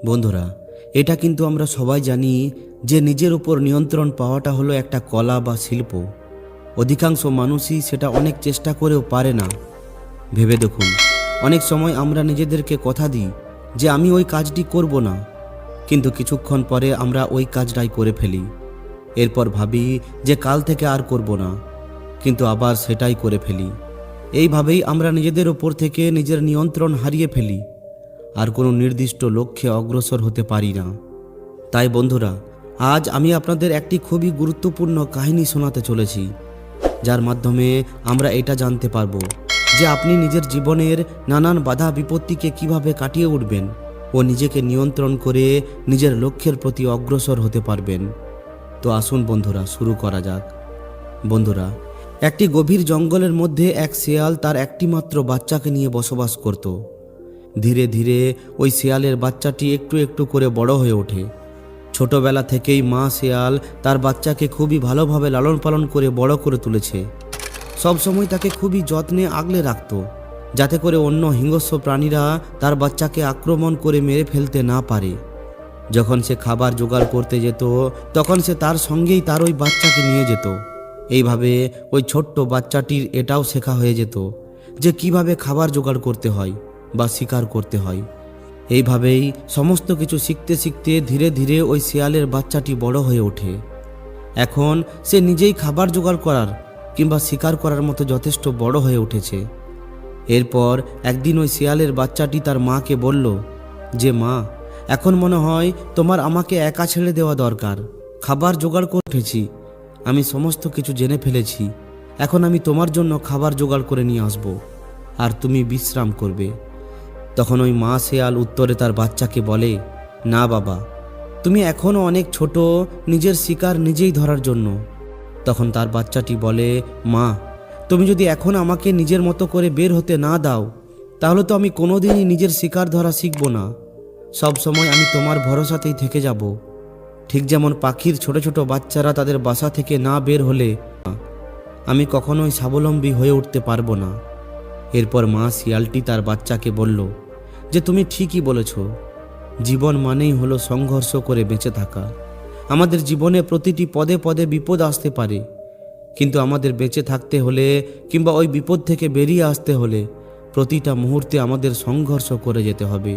বন্ধুরা, এটা কিন্তু আমরা সবাই জানি যে নিজের উপর নিয়ন্ত্রণ পাওয়াটা হলো একটা কলা বা শিল্প। অধিকাংশ মানুষই সেটা অনেক চেষ্টা করেও পারে না। ভেবে দেখুন, অনেক সময় আমরা নিজেদেরকে কথা দিই যে আমি ওই কাজটি করব না, কিন্তু কিছুক্ষণ পরে আমরা ওই কাজটাই করে ফেলি। এরপর ভাবি যে কাল থেকে আর করব না, কিন্তু আবার সেটাই করে ফেলি। এইভাবেই আমরা নিজেদের ওপর থেকে নিজের নিয়ন্ত্রণ হারিয়ে ফেলি, আর কোনো নির্দিষ্ট লক্ষ্যে অগ্রসর হতে পারি না। তাই বন্ধুরা, আজ আমি আপনাদের একটি খুবই গুরুত্বপূর্ণ কাহিনী শোনাতে চলেছি, যার মাধ্যমে আমরা এটা জানতে পারবো যে আপনি নিজের জীবনের নানান বাধা বিপত্তিকে কিভাবে কাটিয়ে উঠবেন ও নিজেকে নিয়ন্ত্রণ করে নিজের লক্ষ্যের প্রতি অগ্রসর হতে পারবেন। তো আসুন বন্ধুরা, শুরু করা যাক। বন্ধুরা, একটি গভীর জঙ্গলের মধ্যে এক শেয়াল তার একটিমাত্র বাচ্চাকে নিয়ে বসবাস করত। ধীরে ধীরে ওই শেয়ালের বাচ্চাটি একটু একটু করে বড় হয়ে ওঠে। ছোটবেলা থেকেই মা শেয়াল তার বাচ্চাকে খুবই ভালোভাবে লালন পালন করে বড় করে তুলেছে। সবসময় তাকে খুবই যত্নে আগলে রাখত, যাতে করে অন্য হিংস্র প্রাণীরা তার বাচ্চাকে আক্রমণ করে মেরে ফেলতে না পারে। যখন সে খাবার জোগাড় করতে যেত, তখন সে তার সঙ্গেই তার ওই বাচ্চাকে নিয়ে যেত। এইভাবে ওই ছোট্ট বাচ্চাটির এটাও শেখা হয়ে যেত যে কিভাবে খাবার জোগাড় করতে হয় বা শিকার করতে হয়। এইভাবেই সমস্ত কিছু শিখতে শিখতে ধীরে ধীরে ওই শেয়ালের বাচ্চাটি বড় হয়ে ওঠে। এখন সে নিজেই খাবার জোগাড় করার কিংবা শিকার করার মতো যথেষ্ট বড় হয়ে উঠেছে। এরপর একদিন ওই শেয়ালের বাচ্চাটি তার মাকে বলল যে, মা, এখন মনে হয় তোমার আমাকে একা ছেড়ে দেওয়া দরকার। খাবার জোগাড় করতেছি, আমি সমস্ত কিছু জেনে ফেলেছি। এখন আমি তোমার জন্য খাবার জোগাড় করে নিয়ে আসব, আর তুমি বিশ্রাম করবে। তখন ওই মা শেয়াল উত্তরে তার বাচ্চাকে বলে, না বাবা, তুমি এখনও অনেক ছোট নিজের শিকার নিজেই ধরার জন্য। তখন তার বাচ্চাটি বলে, মা, তুমি যদি এখন আমাকে নিজের মতো করে বের হতে না দাও, তাহলে তো আমি কোনোদিনই নিজের শিকার ধরা শিখব না। সব সময় আমি তোমার ভরসাতেই থেকে যাব। ঠিক যেমন পাখির ছোট ছোট বাচ্চারা তাদের বাসা থেকে না বের হলে আমি কখনোই স্বাবলম্বী হয়ে উঠতে পারবো না। এরপর মা শিয়ালটি তার বাচ্চাকে বলল যে, তুমি ঠিকই বলেছ, জীবন মানেই হলো সংঘর্ষ করে বেঁচে থাকা। আমাদের জীবনে প্রতিটি পদে পদে বিপদ আসতে পারে, কিন্তু আমাদের বেঁচে থাকতে হলে কিংবা ওই বিপদ থেকে বেরিয়ে আসতে হলে প্রতিটা মুহূর্তে আমাদের সংঘর্ষ করে যেতে হবে।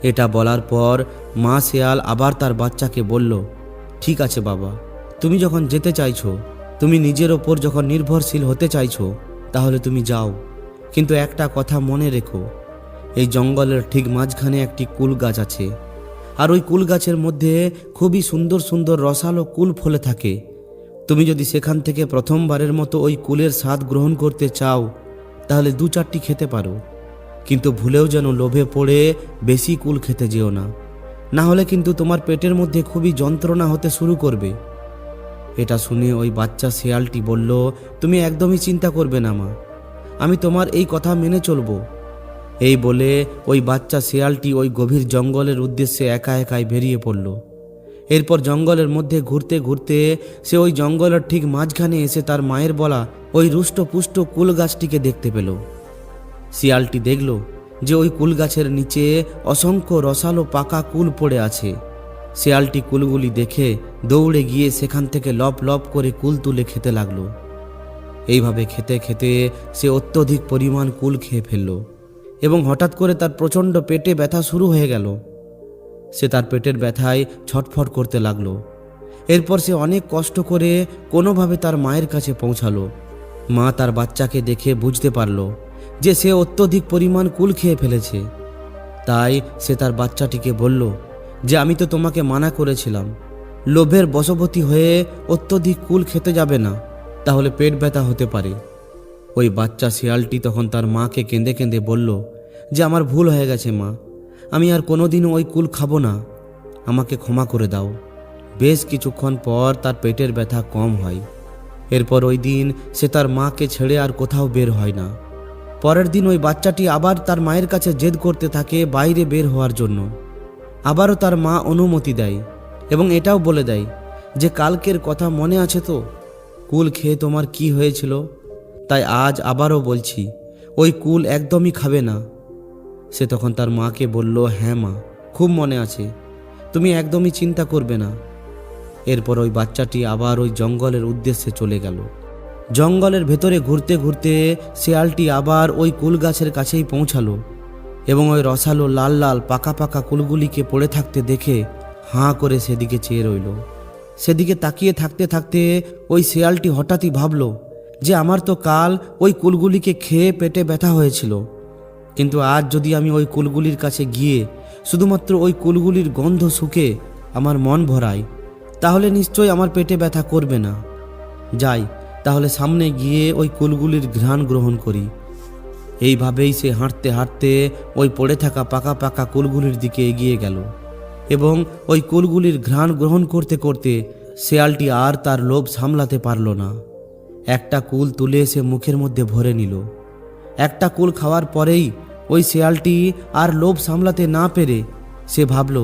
এটা বলার পর মা শেয়াল আবার তার বাচ্চাকে বলল, ঠিক আছে বাবা, তুমি যখন যেতে চাইছো, তুমি নিজের ওপর যখন নির্ভরশীল হতে চাইছো, তাহলে তুমি যাও। কিন্তু একটা কথা মনে রেখো, এই জঙ্গলের ঠিক মাঝখানে একটি কুল গাছ আছে, আর ওই কুল গাছের মধ্যে খুবই সুন্দর সুন্দর রসালো কুল ফলে থাকে। তুমি যদি সেখান থেকে প্রথমবারের মতো ওই কুলের স্বাদ গ্রহণ করতে চাও, তাহলে 2-4টি খেতে পারো, কিন্তু ভুলেও যেন লোভে পড়ে বেশি কুল খেতে যেও না, না হলে কিন্তু তোমার পেটের মধ্যে খুবই যন্ত্রণা হতে শুরু করবে। এটা শুনে ওই বাচ্চা শেয়ালটি বলল, তুমি একদমই চিন্তা করবে না মা, আমি তোমার এই কথা মেনে চলবো। এই বলে ওই বাচ্চা শেয়ালটি ওই গভীর জঙ্গলের উদ্দেশ্যে একা একাই বেরিয়ে পড়ল। এরপর জঙ্গলের মধ্যে ঘুরতে ঘুরতে সে ওই জঙ্গলের ঠিক মাঝখানে এসে তার মায়ের বলা ওই রুষ্টপুষ্ট কুল গাছটিকে দেখতে পেল। শিয়ালটি দেখল যে ওই কুল গাছের নিচে অসংখ্য রসালো পাকা কুল পড়ে আছে। শিয়ালটি কুলগুলি দেখে দৌড়ে গিয়ে সেখান থেকে লপ লপ করে কুল তুলে খেতে লাগলো। এইভাবে খেতে খেতে সে অত্যধিক পরিমাণ কুল খেয়ে ফেলল এবং হঠাৎ করে তার প্রচণ্ড পেটে ব্যথা শুরু হয়ে গেল। সে তার পেটের ব্যথায় ছটফট করতে লাগলো। এরপর সে অনেক কষ্ট করে কোনোভাবে তার মায়ের কাছে পৌঁছালো। মা তার বাচ্চাকে দেখে বুঝতে পারল যে সে অত্যধিক পরিমাণ কুল খেয়ে ফেলেছে। তাই সে তার বাচ্চাটিকে বলল যে, আমি তো তোমাকে মানা করেছিলাম, লোভের বশবর্তী হয়ে অত্যধিক কুল খেতে যাবে না, তাহলে পেট ব্যথা হতে পারে। ওই বাচ্চা শিয়ালটি তখন তার মাকে কেঁদে কেঁদে বলল যে, আমার ভুল হয়ে গেছে মা, আমি আর কোনোদিনও ওই কুল খাবো না, আমাকে ক্ষমা করে দাও। বেশ কিছুক্ষণ পর তার পেটের ব্যথা কম হয়। এরপর ওই দিন সে তার মাকে ছেড়ে আর কোথাও বের হয় না। পরের দিন ওই বাচ্চাটি আবার তার মায়ের কাছে জেদ করতে থাকে বাইরে বের হওয়ার জন্য। আবারও তার মা অনুমতি দেয় এবং এটাও বলে দেয় যে, কালকের কথা মনে আছে তো, কুল খেয়ে তোমার কি হয়েছিল? তাই আজ আবারও বলছি, ওই কুল একদমই খাবে না। সে তখন তার মাকে বলল, হ্যাঁ মা, খুব মনে আছে, তুমি একদমই চিন্তা করবে না। এরপর ওই বাচ্চাটি আবার ওই জঙ্গলের উদ্দেশ্যে চলে গেল। জঙ্গলের ভেতরে ঘুরতে ঘুরতে শেয়ালটি আবার ওই কুল গাছের কাছেই পৌঁছালো এবং ওই রসালো লাল লাল পাকা পাকা কুলগুলিকে পড়ে থাকতে দেখে হাঁ করে সেদিকে চেয়ে রইল। সেদিকে তাকিয়ে থাকতে থাকতে ওই শেয়ালটি হঠাৎই ভাবল যে আমার তো কাল ওই কুলগুলিকে খেয়ে পেটে ব্যথা হয়েছিল, কিন্তু আজ যদি আমি ওই কুলগুলির কাছে গিয়ে শুধুমাত্র ওই কুলগুলির গন্ধ শুকে আমার মন ভরাই, তাহলে নিশ্চয়ই আমার পেটে ব্যথা করবে না। যাই তাহলে সামনে গিয়ে ওই কুলগুলির ঘ্রাণ গ্রহণ করি। এইভাবেই সে হাঁটতে হাঁটতে ওই পড়ে থাকা পাকা পাকা কুলগুলির দিকে এগিয়ে গেল এবং ওই কুলগুলির ঘ্রাণ গ্রহণ করতে করতে শেয়ালটি আর তার লোভ সামলাতে পারল না। একটা কুল তুলে সে মুখের মধ্যে ভরে নিল। একটা কুল খাওয়ার পরেই ওই শেয়ালটি আর লোভ সামলাতে না পেরে সে ভাবল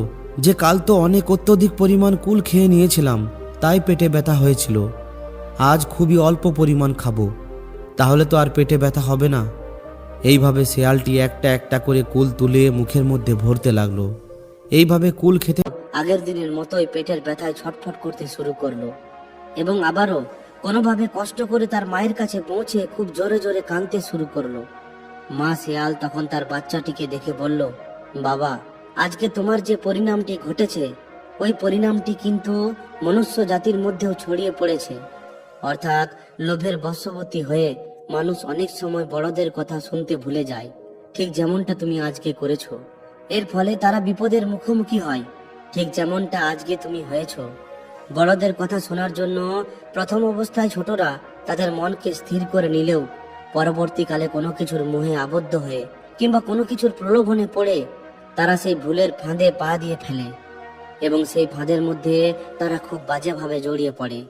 যে কাল তো অনেক অত্যধিক পরিমাণ কুল খেয়ে নিয়েছিলাম, তাই পেটে ব্যথা হয়েছিল। আজ খুবই অল্প পরিমাণ খাবো, তাহলে তো আর পেটে ব্যথা হবে না। এইভাবে শেয়ালটি একটা একটা করে কুল তুলে মুখের মধ্যে ভরতে লাগলো। এইভাবে কুল খেতে আগের দিনের মতোই পেটের ব্যথায় ছটফট করতে শুরু করলো এবং আবারও কোনোভাবে কষ্ট করে তার মায়ের কাছে পৌঁছে খুব জোরে জোরে কাঁদতে শুরু করলো। মা শেয়াল তখন তার বাচ্চাটিকে দেখে বলল, বাবা, আজকে তোমার যে পরিণামটি ঘটেছে ওই পরিণামটি কিন্তু মনুষ্য জাতির মধ্যেও ছড়িয়ে পড়েছে। অর্থাৎ লোভের বশবর্তী হয়ে মানুষ অনেক সময় বড়দের কথা শুনতে ভুলে যায়, ঠিক যেমনটা তুমি আজকে করেছো। এর ফলে তারা বিপদের মুখোমুখি হয়, ঠিক যেমনটা আজকে তুমি হয়েছো। বড়দের কথা শোনার জন্য প্রথম অবস্থায় ছোটরা তাদের মনকে স্থির করে নিলেও পরবর্তীকালে কোনো কিছুর মোহে আবদ্ধ হয়ে কিংবা কোনো কিছুর প্রলোভনে পড়ে তারা সেই ভুলের ফাঁদে পা দিয়ে ফেলে এবং সেই ফাঁদের মধ্যে তারা খুব বাজেভাবে জড়িয়ে পড়ে।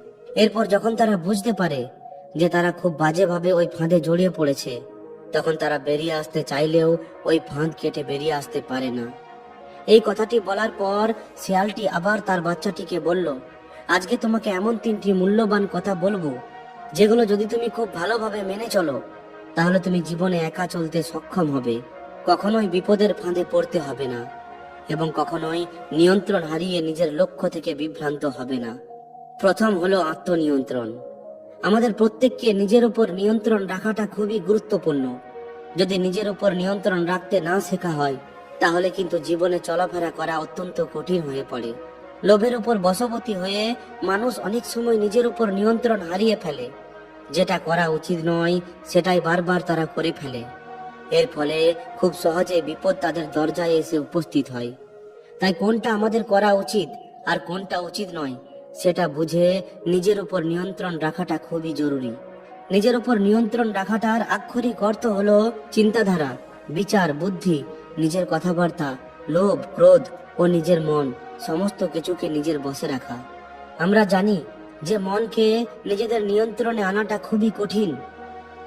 এরপর যখন তারা বুঝতে পারে যে তারা খুব বাজেভাবে ওই ফাঁদে জড়িয়ে পড়েছে, তখন তারা বেরিয়ে আসতে চাইলেও ওই ফাঁদ কেটে বেরিয়ে আসতে পারে না। এই কথাটি বলার পর শেয়ালটি আবার তার বাচ্চাটিকে বলল, আজকে তোমাকে এমন 3টি মূল্যবান কথা বলবো যেগুলো যদি তুমি খুব ভালোভাবে মেনে চলো তাহলে তুমি জীবনে একা চলতে সক্ষম হবে, কখনোই বিপদের ফাঁদে পড়তে হবে না এবং কখনোই নিয়ন্ত্রণ হারিয়ে নিজের লক্ষ্য থেকে বিভ্রান্ত হবে না। প্রথম হলো আত্মনিয়ন্ত্রণ। আমাদের প্রত্যেককে নিজের উপর নিয়ন্ত্রণ রাখাটা খুবই গুরুত্বপূর্ণ। যদি নিজের উপর নিয়ন্ত্রণ রাখতে না শেখা হয় তাহলে কিন্তু জীবনে চলাফেরা করা অত্যন্ত কঠিন হয়ে পড়ে। লোভের উপর বশবর্তী হয়ে মানুষ অনেক সময় নিজের উপর নিয়ন্ত্রণ হারিয়ে ফেলে। যেটা করা উচিত নয় সেটাই বারবার তারা করে ফেলে। এর ফলে খুব সহজে বিপদ তাদের দরজায় এসে উপস্থিত হয়। তাই কোনটা আমাদের করা উচিত আর কোনটা উচিত নয় সেটা বুঝে নিজের উপর নিয়ন্ত্রণ রাখাটা খুবই জরুরি। নিজের উপর নিয়ন্ত্রণ রাখাটার আক্ষরিক অর্থ হলো চিন্তাধারা, বিচার, বুদ্ধি, নিজের কথাবার্তা, লোভ, ক্রোধ ও নিজের মন সমস্ত কিছুকে নিজের বশে রাখা। আমরা জানি যে মনকে নিজেদের নিয়ন্ত্রণে আনাটা খুবই কঠিন,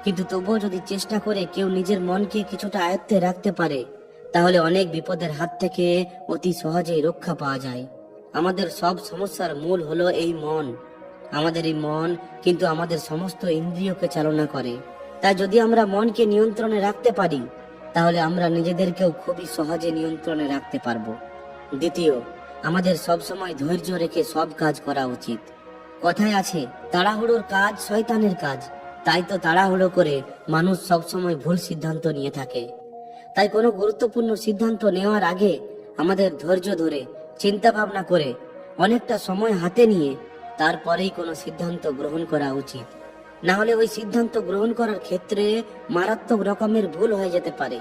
কিন্তু তবুও যদি চেষ্টা করে কেউ নিজের মনকে কিছুটা আয়ত্তে রাখতে পারে তাহলে অনেক বিপদের হাত থেকে অতি সহজেই রক্ষা পাওয়া যায়। আমাদের সব সমস্যার মূল হলো এই মন। আমাদের এই মন কিন্তু আমাদের সমস্ত ইন্দ্রিয়কে চালনা করে। তাই যদি আমরা মনকে নিয়ন্ত্রণে রাখতে পারি তাহলে আমরা নিজেদেরকেও খুবই সহজে নিয়ন্ত্রণে রাখতে পারবো। দ্বিতীয়, আমাদের সব সময় ধৈর্য রেখে সব কাজ করা উচিত। কথায় আছে, তাড়াহুড়োর কাজ শয়তানের কাজ। তাই তো তাড়াহুড়ো করে মানুষ সব সময় ভুল সিদ্ধান্ত নিয়ে থাকে। তাই কোনো গুরুত্বপূর্ণ সিদ্ধান্ত নেওয়ার আগে আমাদের ধৈর্য ধরে চিন্তা ভাবনা করে অনেকটা সময় হাতে নিয়ে তারপরেই কোনো সিদ্ধান্ত গ্রহণ করা উচিত। না হলে ওই সিদ্ধান্ত গ্রহণ করার ক্ষেত্রে মারাত্মক রকমের ভুল হয়ে যেতে পারে।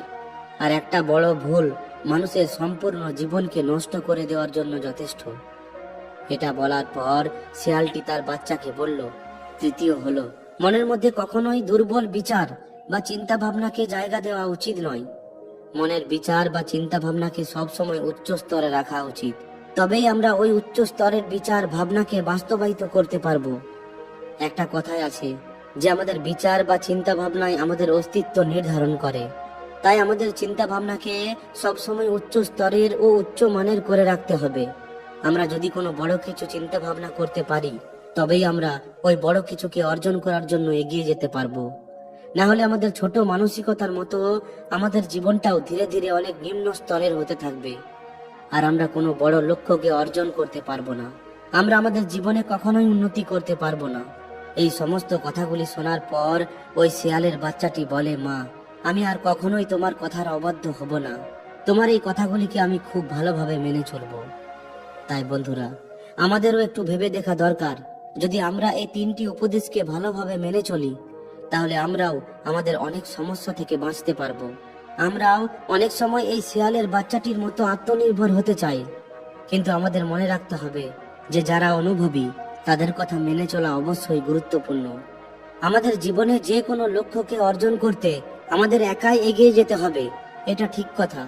আর একটা বড় ভুল মানুষের সম্পূর্ণ জীবনকে নষ্ট করে দেওয়ার জন্য যথেষ্ট। এটা বলার পর শেয়ালটি তার বাচ্চাকে বলল, তৃতীয় হলো, মনের মধ্যে কখনোই দুর্বল বিচার বা চিন্তা ভাবনাকে জায়গা দেওয়া উচিত নয়। মনের বিচার বা চিন্তা ভাবনাকে সবসময় উচ্চ স্তরে রাখা উচিত। তবেই আমরা ওই উচ্চ স্তরের বিচার ভাবনাকে বাস্তবায়িত করতে পারবো। একটা কথাই আছে যে আমাদের বিচার বা চিন্তা ভাবনায় আমাদের অস্তিত্ব নির্ধারণ করে। তাই আমাদের চিন্তা ভাবনাকে সবসময় উচ্চ স্তরের ও উচ্চ মানের করে রাখতে হবে। আমরা যদি কোনো বড় কিছু চিন্তা ভাবনা করতে পারি তবেই আমরা ওই বড় কিছুকে অর্জন করার জন্য এগিয়ে যেতে পারবো। না হলে আমাদের ছোট মানসিকতার মতো আমাদের জীবনটাও ধীরে ধীরে অনেক নিম্ন স্তরের হতে থাকবে। আর আমরা কোনো বড় লক্ষ্যকে অর্জন করতে পারবো না। আমরা আমাদের জীবনে কখনোই উন্নতি করতে পারবো না। এই সমস্ত কথাগুলি শোনার পর ওই শিয়ালের বাচ্চাটি বলে, মা, আমি আর কখনোই তোমার কথার অবাধ্য হব না। তোমার এই কথাগুলিকে আমি খুব ভালোভাবে মেনে চলবো। তাই বন্ধুরা, আমাদেরও একটু ভেবে দেখা দরকার, যদি আমরা এই 3টি উপদেশকে ভালোভাবে মেনে চলি, তাহলে আমরাও আমাদের অনেক সমস্যা থেকে বাঁচতে পারবো। আমরাও অনেক সময় এই শিয়ালের বাচ্চাটির মতো আত্মনির্ভর হতে চাই, কিন্তু আমাদের মনে রাখতে হবে যে যারা অনুভবী তাদের কথা মেনে চলা অবশ্যই গুরুত্বপূর্ণ। আমাদের জীবনে যে কোনো লক্ষ্যকে অর্জন করতে আমাদের একাই এগিয়ে যেতে হবে, এটা ঠিক কথা।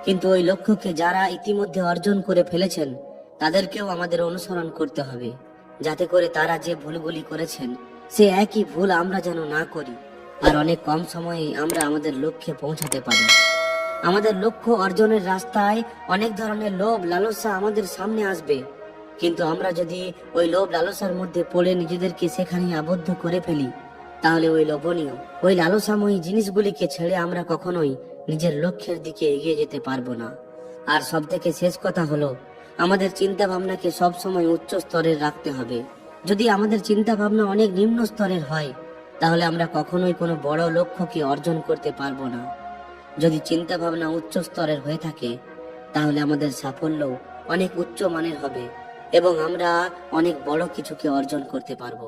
কিন্তু ওই লক্ষ্যকে যারা ইতিমধ্যে অর্জন করে ফেলেছেন তাদেরকেও আমাদের অনুসরণ করতে হবে, যাতে করে তারা যে ভুলগুলি করেছেন সে একই ভুল আমরা যেন না করি, আর অনেক কম সময়ে আমরা আমাদের লক্ষ্যে পৌঁছাতে পারি। আমাদের লক্ষ্য অর্জনের রাস্তায় অনেক ধরনের লোভ লালসা আমাদের সামনে আসবে, কিন্তু আমরা যদি ওই লোভ লালসার মধ্যে পড়ে নিজেদেরকে সেখানে আবদ্ধ করে ফেলি, তাহলে ওই লোভনীয়, ওই লালসাময়ী জিনিসগুলিকে ছেড়ে আমরা কখনোই নিজের লক্ষ্যের দিকে এগিয়ে যেতে পারবো না। আর সব থেকে শেষ কথা হলো, আমাদের চিন্তা ভাবনাকে সবসময় উচ্চ স্তরের রাখতে হবে। যদি আমাদের চিন্তা ভাবনা অনেক নিম্ন স্তরের হয়, তাহলে আমরা কখনোই কোনো বড় লক্ষ্যকে অর্জন করতে পারবো না। যদি চিন্তা ভাবনা উচ্চ স্তরের হয়ে থাকে, তাহলে আমাদের সাফল্য অনেক উচ্চ মানের হবে এবং আমরা অনেক বড় কিছুকে অর্জন করতে পারবো।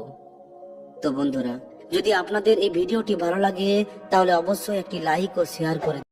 তো বন্ধুরা, যদি আপনাদের এই ভিডিওটি ভালো লাগে তাহলে অবশ্যই একটি লাইক ও শেয়ার করে